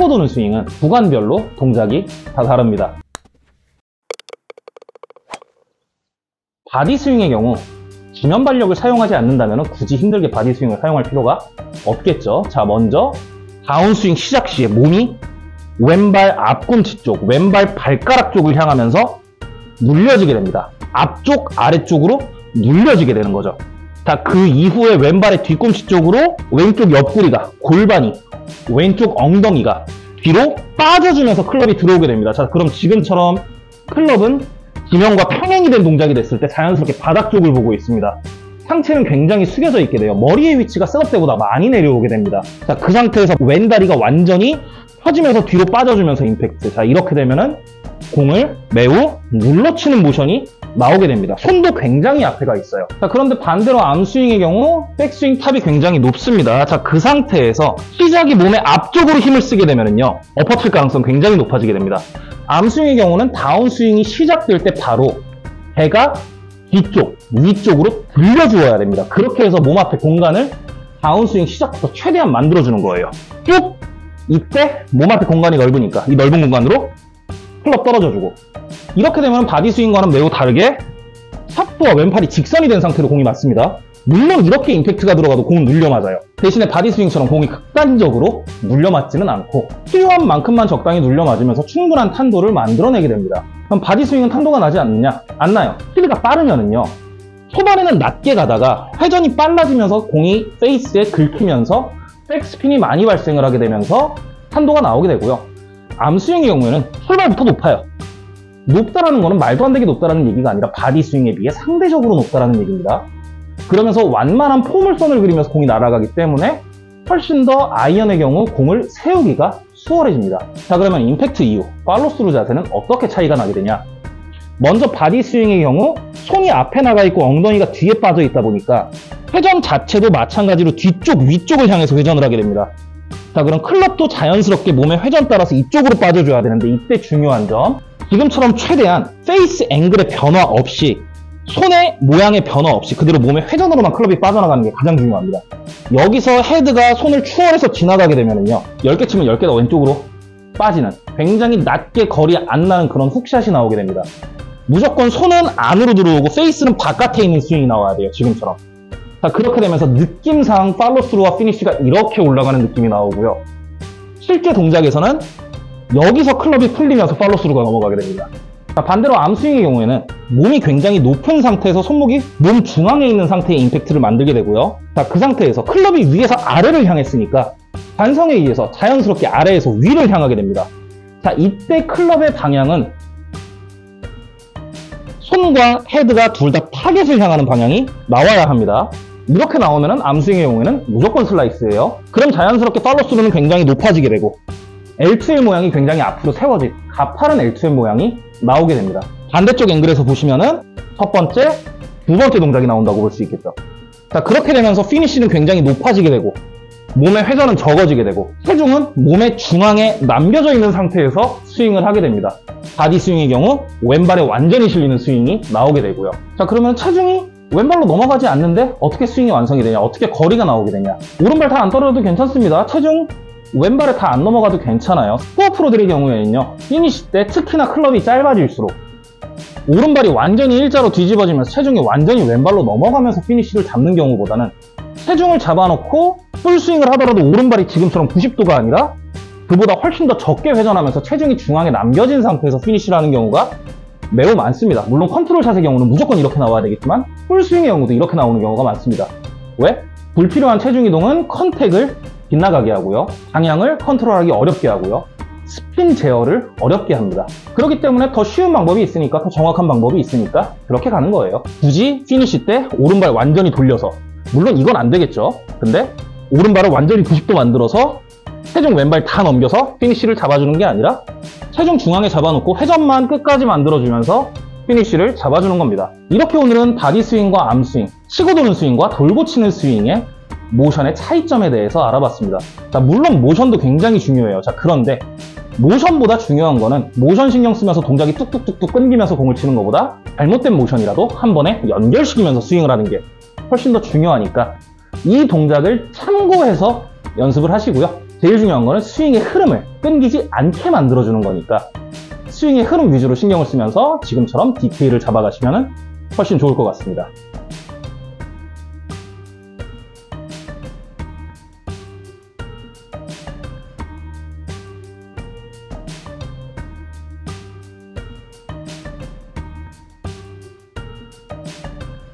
치고 도는 스윙은 구간별로 동작이 다 다릅니다. 바디 스윙의 경우 지면 발력을 사용하지 않는다면 굳이 힘들게 바디 스윙을 사용할 필요가 없겠죠. 자, 먼저 다운스윙 시작 시에 몸이 왼발 앞꿈치 쪽, 왼발 발가락 쪽을 향하면서 눌려지게 됩니다. 앞쪽, 아래쪽으로 눌려지게 되는 거죠. 자, 그 이후에 왼발의 뒤꿈치 쪽으로 왼쪽 옆구리가, 골반이, 왼쪽 엉덩이가 뒤로 빠져주면서 클럽이 들어오게 됩니다. 자, 그럼 지금처럼 클럽은 지면과 평행이 된 동작이 됐을 때 자연스럽게 바닥 쪽을 보고 있습니다. 상체는 굉장히 숙여져 있게 돼요. 머리의 위치가 셋업 때보다 많이 내려오게 됩니다. 자, 그 상태에서 왼다리가 완전히 펴지면서 뒤로 빠져주면서 임팩트. 자, 이렇게 되면은 공을 매우 눌러치는 모션이 나오게 됩니다. 손도 굉장히 앞에 가 있어요. 자, 그런데 반대로 암스윙의 경우 백스윙 탑이 굉장히 높습니다. 자, 그 상태에서 시작이 몸의 앞쪽으로 힘을 쓰게 되면은요, 엎어칠 가능성이 굉장히 높아지게 됩니다. 암스윙의 경우는 다운스윙이 시작될 때 바로 배가 뒤쪽, 위쪽으로 들려주어야 됩니다. 그렇게 해서 몸 앞에 공간을 다운스윙 시작부터 최대한 만들어주는 거예요. 쭉! 이때 몸 앞에 공간이 넓으니까 이 넓은 공간으로 클럽 떨어져주고, 이렇게 되면 바디 스윙과는 매우 다르게 탑과 왼팔이 직선이 된 상태로 공이 맞습니다. 물론 이렇게 임팩트가 들어가도 공은 눌려 맞아요. 대신에 바디 스윙처럼 공이 극단적으로 눌려 맞지는 않고 필요한 만큼만 적당히 눌려 맞으면서 충분한 탄도를 만들어내게 됩니다. 그럼 바디 스윙은 탄도가 나지 않느냐? 안 나요. 스피드가 빠르면은요, 초반에는 낮게 가다가 회전이 빨라지면서 공이 페이스에 긁히면서 백스핀이 많이 발생을 하게 되면서 탄도가 나오게 되고요. 암스윙의 경우에는 출발부터 높아요. 높다라는 거는 말도 안 되게 높다라는 얘기가 아니라 바디 스윙에 비해 상대적으로 높다라는 얘기입니다. 그러면서 완만한 포물선을 그리면서 공이 날아가기 때문에 훨씬 더 아이언의 경우 공을 세우기가 수월해집니다. 자, 그러면 임팩트 이후 팔로스루 자세는 어떻게 차이가 나게 되냐? 먼저 바디 스윙의 경우 손이 앞에 나가 있고 엉덩이가 뒤에 빠져 있다 보니까 회전 자체도 마찬가지로 뒤쪽, 위쪽을 향해서 회전을 하게 됩니다. 자, 그럼 클럽도 자연스럽게 몸의 회전 따라서 이쪽으로 빠져줘야 되는데, 이때 중요한 점, 지금처럼 최대한 페이스 앵글의 변화 없이, 손의 모양의 변화 없이 그대로 몸의 회전으로만 클럽이 빠져나가는 게 가장 중요합니다. 여기서 헤드가 손을 추월해서 지나가게 되면은요, 10개 치면 10개 다 왼쪽으로 빠지는, 굉장히 낮게 거리 안 나는 그런 훅샷이 나오게 됩니다. 무조건 손은 안으로 들어오고 페이스는 바깥에 있는 스윙이 나와야 돼요, 지금처럼. 자, 그렇게 되면서 느낌상 팔로스루와 피니쉬가 이렇게 올라가는 느낌이 나오고요. 실제 동작에서는 여기서 클럽이 풀리면서 팔로스루가 넘어가게 됩니다. 자, 반대로 암스윙의 경우에는 몸이 굉장히 높은 상태에서 손목이 몸 중앙에 있는 상태의 임팩트를 만들게 되고요. 자, 그 상태에서 클럽이 위에서 아래를 향했으니까 관성에 의해서 자연스럽게 아래에서 위를 향하게 됩니다. 자, 이때 클럽의 방향은 손과 헤드가 둘 다 타겟을 향하는 방향이 나와야 합니다. 이렇게 나오면은 암스윙의 경우에는 무조건 슬라이스예요. 그럼 자연스럽게 팔로스루는 굉장히 높아지게 되고 L2L 모양이 굉장히 앞으로 세워진 가파른 L2L 모양이 나오게 됩니다. 반대쪽 앵글에서 보시면은 첫 번째, 두 번째 동작이 나온다고 볼 수 있겠죠. 자, 그렇게 되면서 피니쉬는 굉장히 높아지게 되고 몸의 회전은 적어지게 되고 체중은 몸의 중앙에 남겨져 있는 상태에서 스윙을 하게 됩니다. 바디 스윙의 경우 왼발에 완전히 실리는 스윙이 나오게 되고요. 자, 그러면 체중이 왼발로 넘어가지 않는데 어떻게 스윙이 완성이 되냐, 어떻게 거리가 나오게 되냐. 오른발 다 안 떨어져도 괜찮습니다. 체중 왼발에 다 안 넘어가도 괜찮아요. 스코어 프로들의 경우에는요, 피니쉬 때 특히나 클럽이 짧아질수록 오른발이 완전히 일자로 뒤집어지면서 체중이 완전히 왼발로 넘어가면서 피니쉬를 잡는 경우보다는 체중을 잡아놓고 풀스윙을 하더라도 오른발이 지금처럼 90도가 아니라 그보다 훨씬 더 적게 회전하면서 체중이 중앙에 남겨진 상태에서 피니쉬를 하는 경우가 매우 많습니다. 물론 컨트롤 샷의 경우는 무조건 이렇게 나와야 되겠지만 풀스윙의 경우도 이렇게 나오는 경우가 많습니다. 왜? 불필요한 체중 이동은 컨택을 빗나가게 하고요, 방향을 컨트롤하기 어렵게 하고요, 스핀 제어를 어렵게 합니다. 그렇기 때문에 더 쉬운 방법이 있으니까, 더 정확한 방법이 있으니까 그렇게 가는 거예요. 굳이 피니쉬 때 오른발 완전히 돌려서, 물론 이건 안 되겠죠. 근데 오른발을 완전히 90도 만들어서 체중 왼발 다 넘겨서 피니쉬를 잡아주는 게 아니라 체중 중앙에 잡아놓고 회전만 끝까지 만들어주면서 피니쉬를 잡아주는 겁니다. 이렇게 오늘은 바디 스윙과 암 스윙, 치고 도는 스윙과 돌고 치는 스윙의 모션의 차이점에 대해서 알아봤습니다. 자, 물론 모션도 굉장히 중요해요. 자, 그런데 모션보다 중요한 거는 모션 신경 쓰면서 동작이 뚝뚝뚝뚝 끊기면서 공을 치는 것보다 잘못된 모션이라도 한 번에 연결시키면서 스윙을 하는 게 훨씬 더 중요하니까 이 동작을 참고해서 연습을 하시고요. 제일 중요한 거는 스윙의 흐름을 끊기지 않게 만들어주는 거니까 스윙의 흐름 위주로 신경을 쓰면서 지금처럼 디테일을 잡아가시면 훨씬 좋을 것 같습니다.